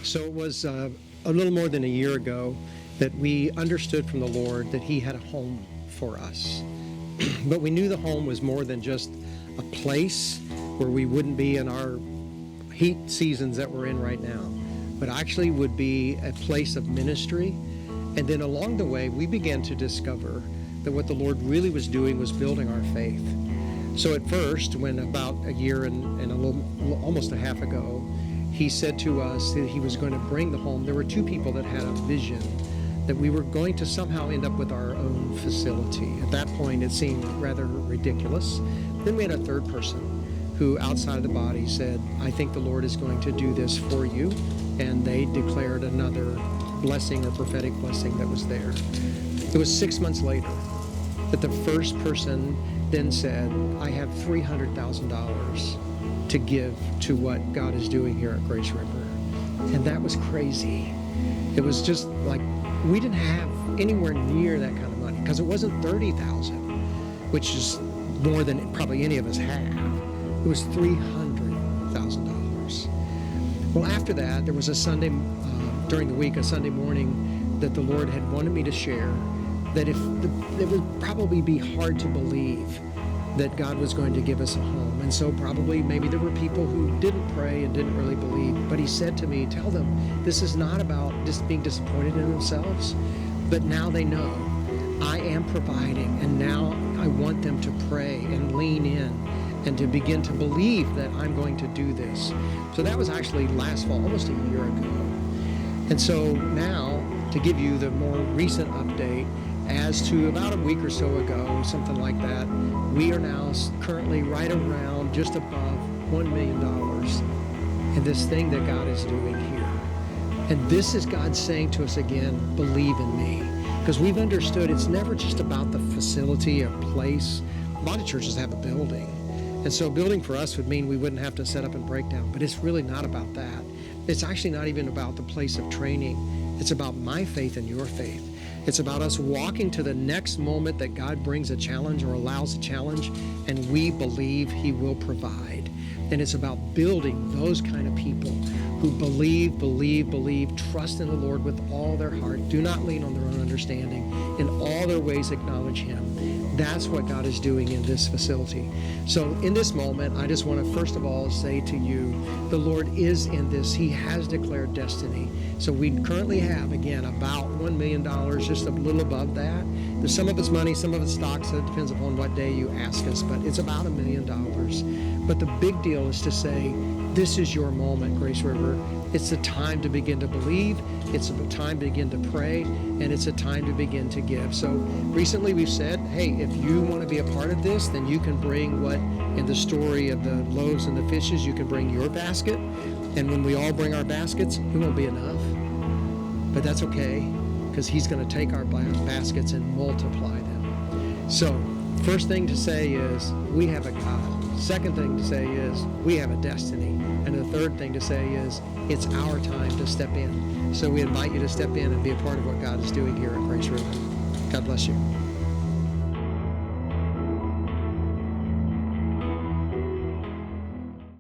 So it was a little more than a year ago that we understood from the Lord that He had a home for us. But we knew the home was more than just a place where we wouldn't be in our heat seasons that we're in right now, but actually would be a place of ministry. And then along the way, we began to discover that what the Lord really was doing was building our faith. So at first, when about a year and a little, almost a half ago, He said to us that He was going to bring the home. There were two people that had a vision that we were going to somehow end up with our own facility. At that point, it seemed rather ridiculous. Then we had a third person who, outside the body, said, I think the Lord is going to do this for you. And they declared another blessing or prophetic blessing that was there. It was 6 months later that the first person then said, I have $300,000 to give to what God is doing here at Grace River. And that was crazy. It was just like, we didn't have anywhere near that kind of money, because it wasn't $30,000, which is more than probably any of us have. It was $300,000. Well, after that, there was a Sunday, during the week, a Sunday morning that the Lord had wanted me to share that it would probably be hard to believe that God was going to give us a home. And so probably maybe there were people who didn't pray and didn't really believe. But He said to me, tell them this is not about just being disappointed in themselves, but now they know I am providing, and now I want them to pray and lean in and to begin to believe that I'm going to do this. So that was actually last fall, almost a year ago. And so now, to give you the more recent update, as to about a week or so ago, something like that, we are now currently right around just above $1 million in this thing that God is doing here. And this is God saying to us again, believe in me. Because we've understood it's never just about the facility, a place. A lot of churches have a building. And so a building for us would mean we wouldn't have to set up and break down. But it's really not about that. It's actually not even about the place of training. It's about my faith and your faith. It's about us walking to the next moment that God brings a challenge or allows a challenge, and we believe He will provide. And it's about building those kind of people who believe, trust in the Lord with all their heart, do not lean on their own understanding, in all their ways acknowledge Him. That's what God is doing in this facility. So in this moment, I just want to first of all say to you, the Lord is in this. He has declared destiny. So we currently have, again, about $1 million, just a little above that. There's some of it's money, some of it's stocks. So it depends upon what day you ask us, but it's about $1 million. But the big deal is to say, this is your moment, Grace River. It's the time to begin to believe. It's a time to begin to pray, and it's a time to begin to give. So recently we've said, hey, if you want to be a part of this, then you can bring what, in the story of the loaves and the fishes, you can bring your basket. And when we all bring our baskets, it won't be enough. But that's okay, because He's going to take our baskets and multiply them. So first thing to say is, we have a God. Second thing to say is, we have a destiny. And the third thing to say is, it's our time to step in. So we invite you to step in and be a part of what God is doing here at Grace River. God bless you.